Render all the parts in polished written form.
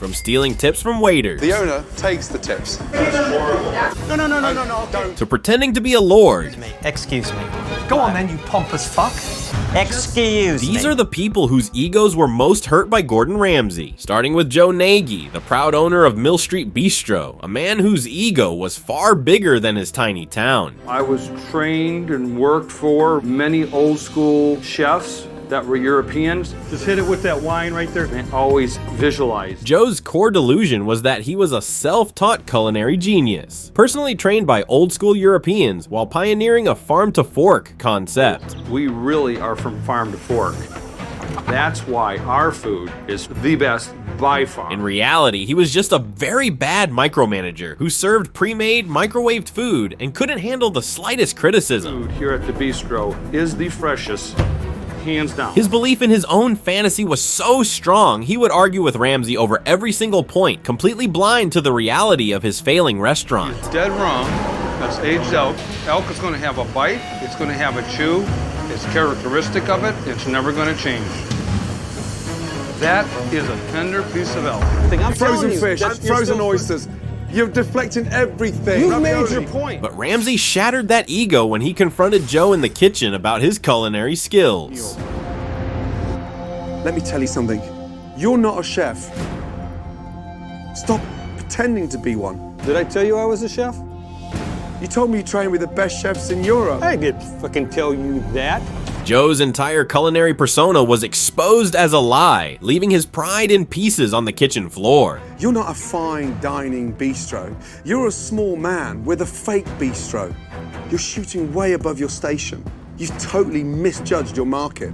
from stealing tips from waiters. The owner takes the tips. No, don't. To pretending to be a lord. Excuse me. Go on then, you pompous fuck. Excuse me. These are the people whose egos were most hurt by Gordon Ramsay, starting with Joe Nagy, the proud owner of Mill Street Bistro, a man whose ego was far bigger than his tiny town. I was trained and worked for many old school chefs that were Europeans. Just hit it with that wine right there. And always visualized. Joe's core delusion was that he was a self-taught culinary genius, personally trained by old-school Europeans while pioneering a farm-to-fork concept. We really are from farm to fork. That's why our food is the best by far. In reality, he was just a very bad micromanager who served pre-made, microwaved food and couldn't handle the slightest criticism. Food here at the bistro is the freshest, hands down. His belief in his own fantasy was so strong, he would argue with Ramsay over every single point, completely blind to the reality of his failing restaurant. It's dead wrong. That's aged elk. Elk is going to have a bite. It's going to have a chew. It's characteristic of it. It's never going to change. That is a tender piece of elk. I'm frozen fish, frozen oysters. You're deflecting everything. You've made your point. But Ramsay shattered that ego when he confronted Joe in the kitchen about his culinary skills. Let me tell you something. You're not a chef. Stop pretending to be one. Did I tell you I was a chef? You told me you trained with the best chefs in Europe. I didn't fucking tell you that. Joe's entire culinary persona was exposed as a lie, leaving his pride in pieces on the kitchen floor. You're not a fine dining bistro. You're a small man with a fake bistro. You're shooting way above your station. You've totally misjudged your market.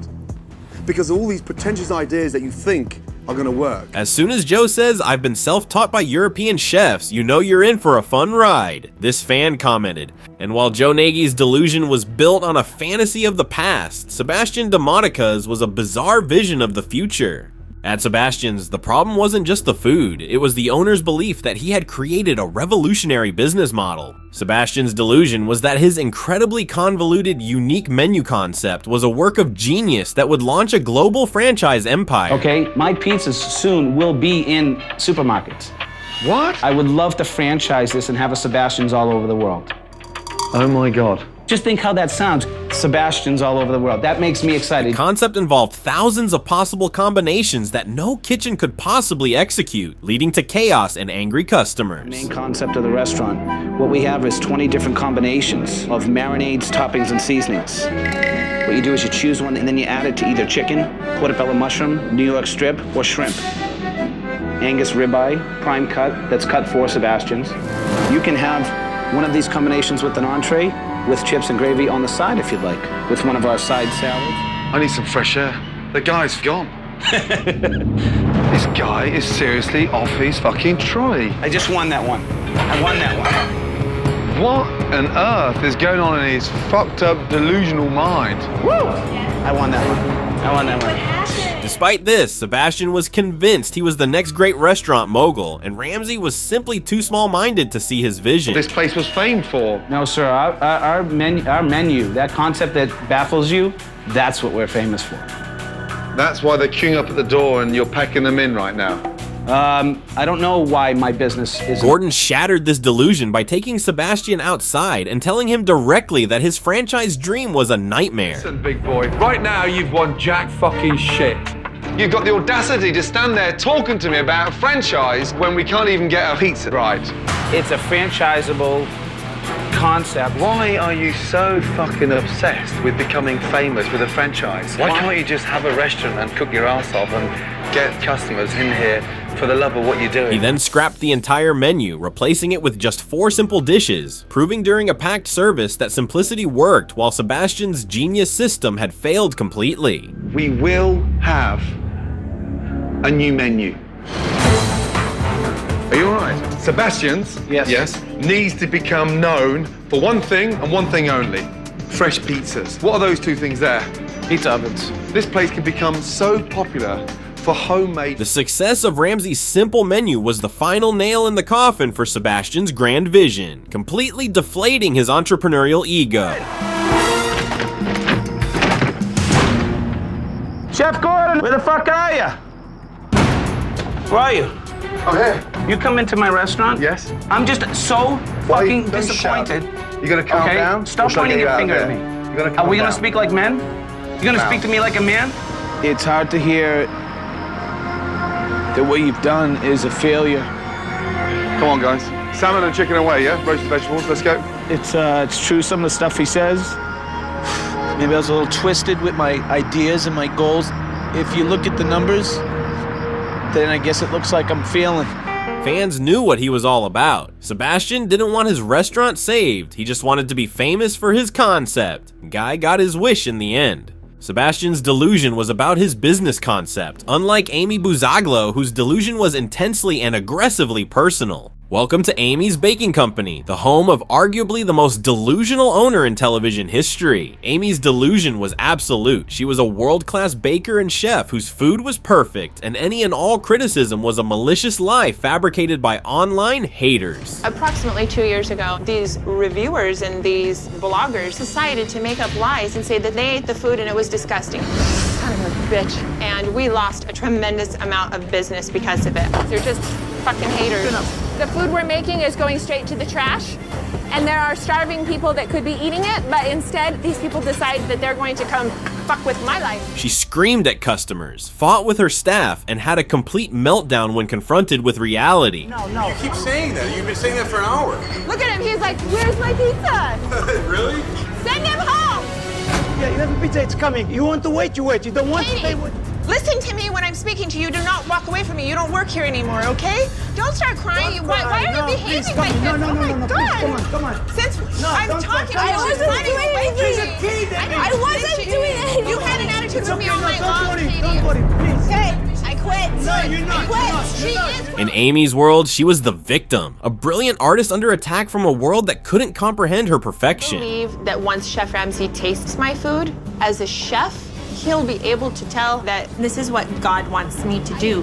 Because all these pretentious ideas that you think are gonna work. As soon as Joe says, "I've been self-taught by European chefs," you know you're in for a fun ride, this fan commented. And while Joe Nagy's delusion was built on a fantasy of the past, Sebastian DeMonica's was a bizarre vision of the future. At Sebastian's, the problem wasn't just the food, it was the owner's belief that he had created a revolutionary business model. Sebastian's delusion was that his incredibly convoluted, unique menu concept was a work of genius that would launch a global franchise empire. Okay, my pizzas soon will be in supermarkets. What? I would love to franchise this and have a Sebastian's all over the world. Oh my God. Just think how that sounds. Sebastian's all over the world. That makes me excited. The concept involved thousands of possible combinations that no kitchen could possibly execute, leading to chaos and angry customers. The main concept of the restaurant. What we have is 20 different combinations of marinades, toppings, and seasonings. What you do is you choose one and then you add it to either chicken, portobello mushroom, New York strip, or shrimp. Angus ribeye, prime cut, that's cut for Sebastian's. You can have one of these combinations with an entree, with chips and gravy on the side if you'd like, with one of our side salads. I need some fresh air. The guy's gone. This guy is seriously off his fucking trolley. I just won that one. I won that one. What on earth is going on in his fucked up, delusional mind? Woo! I won that one. I won that one. Despite this, Sebastian was convinced he was the next great restaurant mogul, and Ramsay was simply too small-minded to see his vision. This place was famed for. No, sir, our menu, that concept that baffles you, that's what we're famous for. That's why they're queuing up at the door and you're packing them in right now. I don't know why my business is... Gordon shattered this delusion by taking Sebastian outside and telling him directly that his franchise dream was a nightmare. Listen, big boy, right now you've won jack fucking shit. You've got the audacity to stand there talking to me about a franchise when we can't even get a pizza right. It's a franchisable concept. Why are you so fucking obsessed with becoming famous with a franchise? Why can't you just have a restaurant and cook your ass off and get customers in here for the love of what you're doing? He then scrapped the entire menu, replacing it with just 4 simple dishes, proving during a packed service that simplicity worked while Sebastian's genius system had failed completely. We will have a new menu. Are you all right? Sebastian's, Yes. needs to become known for one thing and one thing only. Fresh pizzas. What are those 2 things there? Pizza ovens. This place can become so popular for homemade. The success of Ramsay's simple menu was the final nail in the coffin for Sebastian's grand vision, completely deflating his entrepreneurial ego. Chef Gordon, where the fuck are you? Where are you? I'm here. You come into my restaurant? Yes. I'm just so Why fucking don't disappointed. shout? You gonna calm Okay? down? Stop Or shall I pointing get your you out finger of at there? me. You gonna Are calm we gonna down? speak like men? You gonna speak to me like a man? It's hard to hear that what you've done is a failure. Come on, guys. Salmon and chicken away, yeah? Roasted vegetables, let's go. It's true, some of the stuff he says. Maybe I was a little twisted with my ideas and my goals. If you look at the numbers, then I guess it looks like I'm failing. Fans knew what he was all about. Sebastian didn't want his restaurant saved, he just wanted to be famous for his concept. Guy got his wish in the end. Sebastian's delusion was about his business concept, unlike Amy Buzaglo, whose delusion was intensely and aggressively personal. Welcome to Amy's Baking Company, the home of arguably the most delusional owner in television history. Amy's delusion was absolute. She was a world-class baker and chef whose food was perfect, and any and all criticism was a malicious lie fabricated by online haters. Approximately 2 years ago, these reviewers and these bloggers decided to make up lies and say that they ate the food and it was disgusting. Son of a bitch. And we lost a tremendous amount of business because of it. They're just fucking haters. The food we're making is going straight to the trash, and there are starving people that could be eating it, but instead these people decide that they're going to come fuck with my life. She screamed at customers, fought with her staff, and had a complete meltdown when confronted with reality. No. You keep saying that. You've been saying that for an hour. Look at him, he's like, where's my pizza? Really? Send him home! Yeah, you have a pizza, it's coming. You want to wait, you wait. You don't want to stay with... Listen to me when I'm speaking to you. Do not walk away from me. You don't work here anymore, okay? Don't start crying. Why are you behaving like this? No, oh my God. Please, come on. Since I'm talking, I wasn't doing anything. Kid, I wasn't doing anything. You had an attitude with me all night don't long, worry, Katie. don't worry, please. Okay, I quit. No, you're not. I quit. You're not. She You're is. In Amy's world, she was the victim, a brilliant artist under attack from a world that couldn't comprehend her I perfection. believe that once Chef Ramsay tastes my food, as a chef, he'll be able to tell that this is what God wants me to do.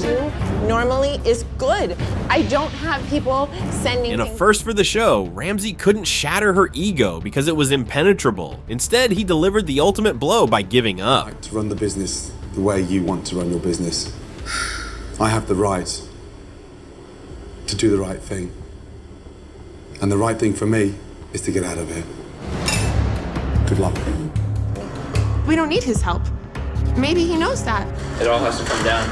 Normally is good. I don't have people sending In a things. first for the show, Ramsay couldn't shatter her ego because it was impenetrable. Instead, he delivered the ultimate blow by giving up. To run the business the way you want to run your business. I have the right to do the right thing. And the right thing for me is to get out of here. Good luck. We don't need his help. Maybe he knows that. It all has to come down.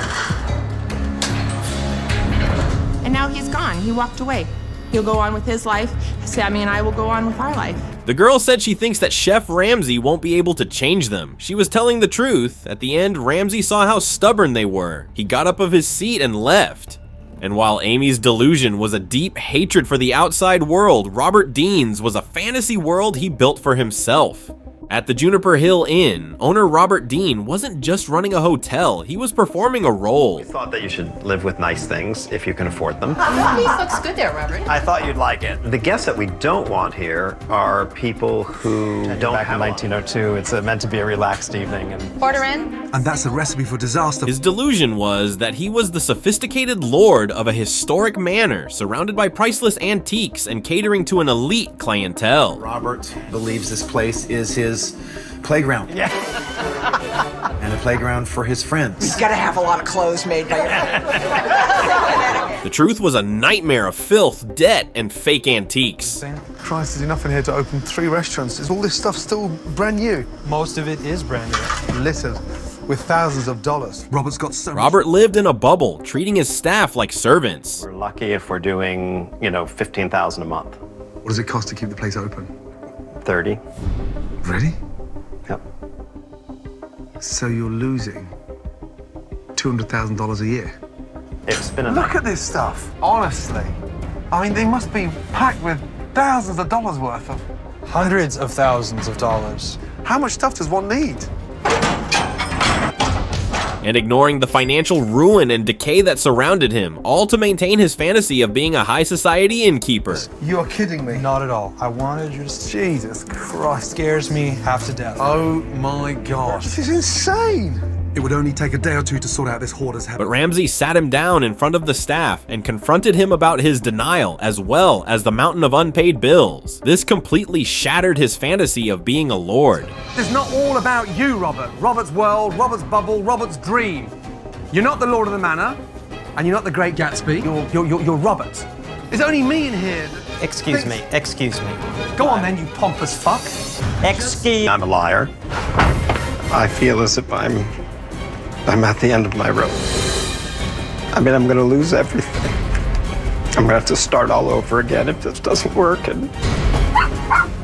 And now he's gone. He walked away. He'll go on with his life. Sammy and I will go on with our life. The girl said she thinks that Chef Ramsay won't be able to change them. She was telling the truth. At the end, Ramsay saw how stubborn they were. He got up of his seat and left. And while Amy's delusion was a deep hatred for the outside world, Robert Dean's was a fantasy world he built for himself. At the Juniper Hill Inn, owner Robert Dean wasn't just running a hotel, he was performing a role. We thought that you should live with nice things if you can afford them. This looks good there, Robert. I thought you'd like it. The guests that we don't want here are people who don't Back have in 1902, it's meant to be a relaxed evening. And Order in. And that's a recipe for disaster. His delusion was that he was the sophisticated lord of a historic manor, surrounded by priceless antiques and catering to an elite clientele. Robert believes this place is his playground. Yeah. And a playground for his friends. He's got to have a lot of clothes made by your... The truth was a nightmare of filth, debt, and fake antiques. Christ, there's enough in here to open 3 restaurants. Is all this stuff still brand new? most of it is brand new. Littered with thousands of dollars. Robert's got so Robert lived in a bubble, treating his staff like servants. We're lucky if we're doing, $15,000 a month. What does it cost to keep the place open? 30. Really? Yep. So you're losing $200,000 a year? It's been a Look at this stuff, honestly. I mean, they must be packed with thousands of dollars worth of... Hundreds of thousands of dollars. How much stuff does one need? And ignoring the financial ruin and decay that surrounded him, all to maintain his fantasy of being a high society innkeeper. You are kidding me. Not at all. I wanted just... Jesus Christ. Scares me half to death. Oh my God. This is insane. It would only take a day or two to sort out this hoarder's habit. But Ramsay sat him down in front of the staff and confronted him about his denial, as well as the mountain of unpaid bills. This completely shattered his fantasy of being a lord. It's not all about you, Robert. Robert's world, Robert's bubble, Robert's dream. You're not the Lord of the Manor. And you're not the Great Gatsby. You're Robert. There's only me in here. Excuse me. Go on then, you pompous fuck. I'm a liar. I feel as if I'm at the end of my rope. I mean, I'm gonna lose everything. I'm gonna have to start all over again if this doesn't work, and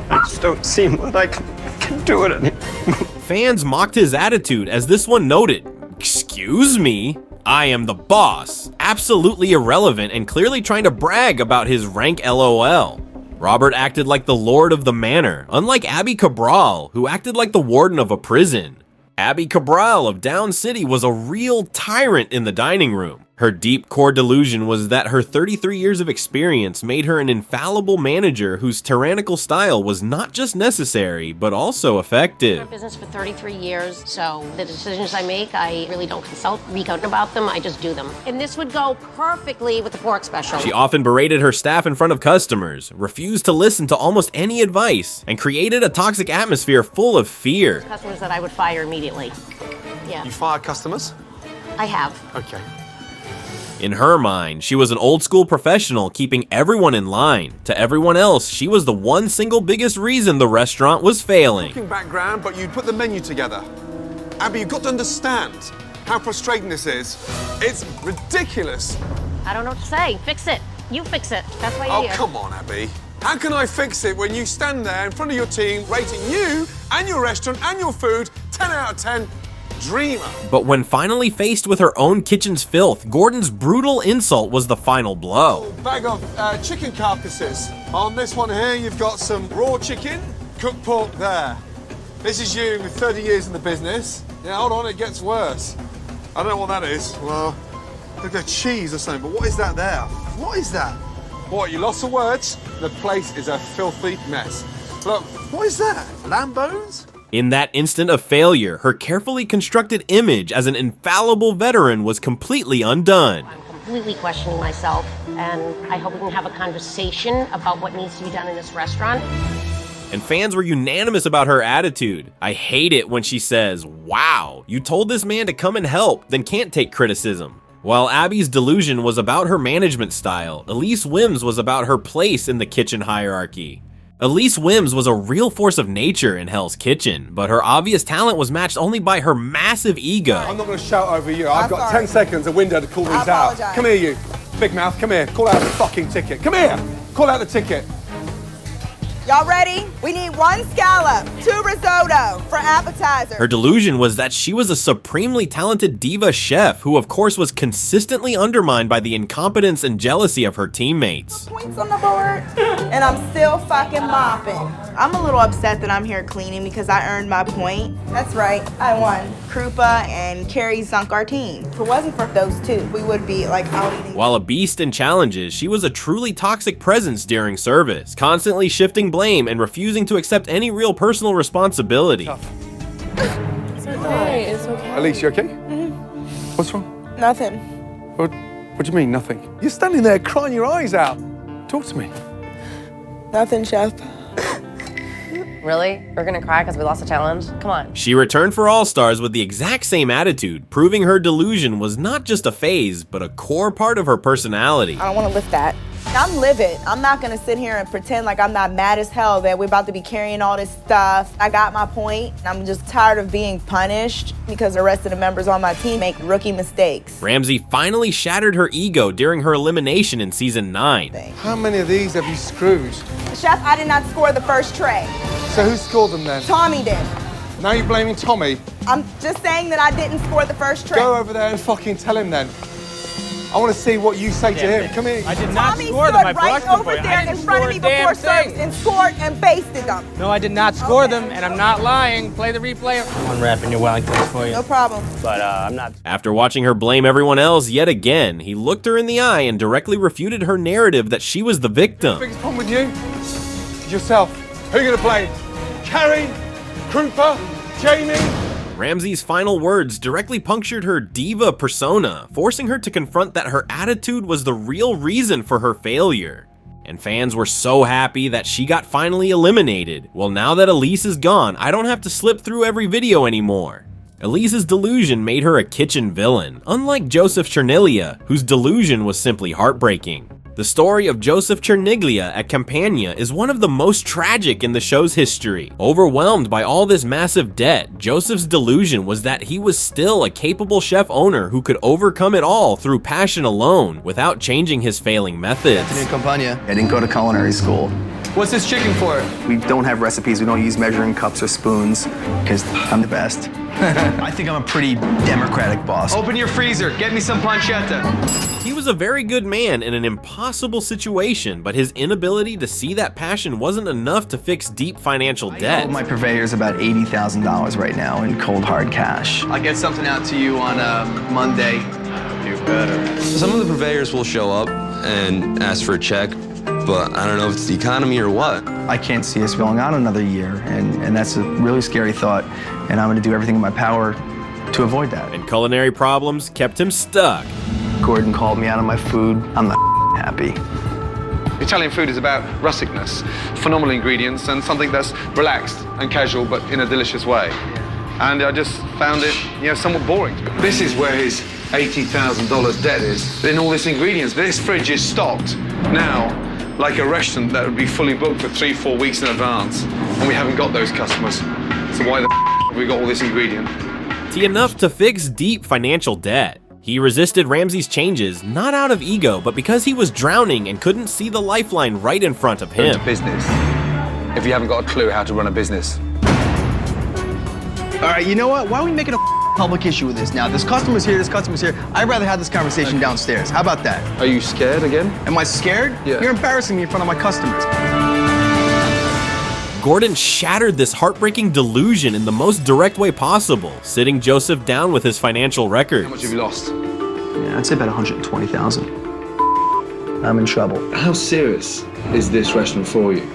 I just don't seem that I can do it anymore. Fans mocked his attitude as this one noted, "Excuse me? I am the boss." Absolutely irrelevant and clearly trying to brag about his rank LOL. Robert acted like the lord of the manor, unlike Abby Cabral, who acted like the warden of a prison. Abby Cabral of Down City was a real tyrant in the dining room. Her deep core delusion was that her 33 years of experience made her an infallible manager whose tyrannical style was not just necessary, but also effective. I've been in business for 33 years, so the decisions I make, I really don't consult Rico about them, I just do them. And this would go perfectly with the pork special. She often berated her staff in front of customers, refused to listen to almost any advice, and created a toxic atmosphere full of fear. Customers that I would fire immediately. Yeah. You fire customers? I have. Okay. In her mind, she was an old school professional keeping everyone in line. To everyone else, she was the one single biggest reason the restaurant was failing. Cooking background, but you'd put the menu together. Abby, you've got to understand how frustrating this is. It's ridiculous. I don't know what to say. Fix it. You fix it. That's why you're Oh, here. come on, Abby. How can I fix it when you stand there in front of your team rating you and your restaurant and your food 10 out of 10? Dreamer. But when finally faced with her own kitchen's filth, Gordon's brutal insult was the final blow. Bag of chicken carcasses. On this one here, you've got some raw chicken, cooked pork there. This is you with 30 years in the business. Yeah, hold on, it gets worse. I don't know what that is. Well, look at cheese or something, but what is that there? What is that? What, you lost for words? The place is a filthy mess. Look, what is that? Lamb bones? In that instant of failure, her carefully constructed image as an infallible veteran was completely undone. I'm completely questioning myself, and I hope we can have a conversation about what needs to be done in this restaurant. And fans were unanimous about her attitude. I hate it when she says, "Wow, you told this man to come and help, then can't take criticism." While Abby's delusion was about her management style, Elise Wims was about her place in the kitchen hierarchy. Elise Wims was a real force of nature in Hell's Kitchen, but her obvious talent was matched only by her massive ego. I'm not going to shout over you. I've got 10 seconds, a window to call these out. Come here, you. Big mouth, come here. Call out the fucking ticket. Come here. Call out the ticket. Y'all ready? We need 1 scallop, 2 risotto for appetizer. Her delusion was that she was a supremely talented diva chef who of course was consistently undermined by the incompetence and jealousy of her teammates. Points on the board, and I'm still fucking mopping. I'm a little upset that I'm here cleaning because I earned my point. That's right, I won. Krupa and Carrie sunk our team. If it wasn't for those two, we would be like out eating. While a beast in challenges, she was a truly toxic presence during service, constantly shifting blame and refusing to accept any real personal responsibility. It's okay, it's okay. Elise, you okay? Mm-hmm. What's wrong? Nothing. What do you mean, nothing? You're standing there crying your eyes out. Talk to me. Nothing, Chef. Really? We're gonna cry because we lost a challenge? Come on. She returned for All-Stars with the exact same attitude, proving her delusion was not just a phase, but a core part of her personality. I don't want to lift that. I'm livid. I'm not gonna sit here and pretend like I'm not mad as hell that we're about to be carrying all this stuff. I got my point. I'm just tired of being punished because the rest of the members on my team make rookie mistakes. Ramsay finally shattered her ego during her elimination in season 9. How many of these have you screwed? Chef, I did not score the first tray. So who scored them then? Tommy did. Now you're blaming Tommy? I'm just saying that I didn't score the first tray. Go over there and fucking tell him then. I want to see what you say to him. Come here. I did not Tommy score stood them. I right blocked them over for you. there in front of me before service and scored and basted them. No, I did not score them, and I'm not lying. Play the replay. I'm unwrapping your Wellingtons for you. No problem. But I'm not. After watching her blame everyone else yet again, he looked her in the eye and directly refuted her narrative that she was the victim. Biggest problem with you? Yourself. Who are you going to blame? Carrie? Krupa? Jamie? Ramsay's final words directly punctured her diva persona, forcing her to confront that her attitude was the real reason for her failure. And fans were so happy that she got finally eliminated. Well, now that Elise is gone, I don't have to slip through every video anymore. Elise's delusion made her a kitchen villain, unlike Joseph Cherniglia, whose delusion was simply heartbreaking. The story of Joseph Cherniglia at Campania is one of the most tragic in the show's history. Overwhelmed by all this massive debt, Joseph's delusion was that he was still a capable chef owner who could overcome it all through passion alone without changing his failing methods. Campania. I didn't go to culinary school. What's this chicken for? We don't have recipes. We don't use measuring cups or spoons because I'm the best. I think I'm a pretty democratic boss. Open your freezer. Get me some pancetta. He was a very good man in an impossible situation, but his inability to see that passion wasn't enough to fix deep financial debt. My purveyor's about $80,000 right now in cold hard cash. I'll get something out to you on Monday. Do better. Some of the purveyors will show up and ask for a check, but I don't know if it's the economy or what. I can't see us going on another year, and that's a really scary thought, and I'm gonna do everything in my power to avoid that. And culinary problems kept him stuck. Gordon called me out on my food. I'm not happy. Italian food is about rusticness, phenomenal ingredients, and something that's relaxed and casual, but in a delicious way. And I just found it, somewhat boring. This is where his $80,000 debt is. In all these ingredients, this fridge is stocked now like a restaurant that would be fully booked for 3-4 weeks in advance, and we haven't got those customers. So why the have we got all this ingredient? Enough to fix deep financial debt. He resisted Ramsay's changes, not out of ego, but because he was drowning and couldn't see the lifeline right in front of him. Business. If you haven't got a clue how to run a business. All right, you know what? Why are we making a public issue with this now? This customer's here, this customer's here. I'd rather have this conversation downstairs. How about that? Are you scared again? Am I scared? Yeah. You're embarrassing me in front of my customers. Gordon shattered this heartbreaking delusion in the most direct way possible, sitting Joseph down with his financial records. How much have you lost? Yeah, I'd say about 120,000. I'm in trouble. How serious is this restaurant for you?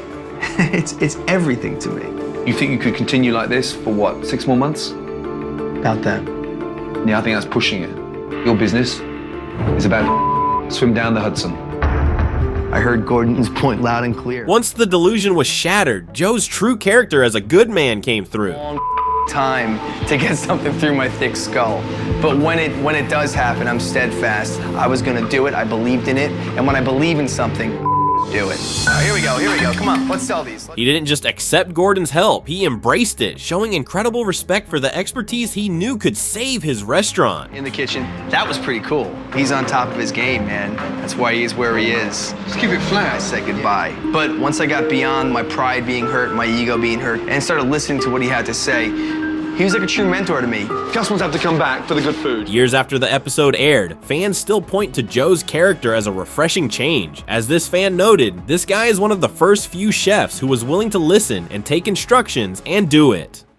It's everything to me. You think you could continue like this for what, 6 more months? About that. Yeah, I think that's pushing it. Your business is about swim down the Hudson. I heard Gordon's point loud and clear. Once the delusion was shattered, Joe's true character as a good man came through. Long time to get something through my thick skull. But when it does happen, I'm steadfast. I was gonna do it, I believed in it, and when I believe in something, do it. Here we go, come on, let's sell these. He didn't just accept Gordon's help, he embraced it, showing incredible respect for the expertise he knew could save his restaurant. In the kitchen, that was pretty cool. He's on top of his game, man. That's why he is where he is. Just keep it flat. I said goodbye. But once I got beyond my pride being hurt, my ego being hurt, and started listening to what he had to say, he was like a true mentor to me. Customers have to come back for the good food. Years after the episode aired, fans still point to Joe's character as a refreshing change. As this fan noted, this guy is one of the first few chefs who was willing to listen and take instructions and do it.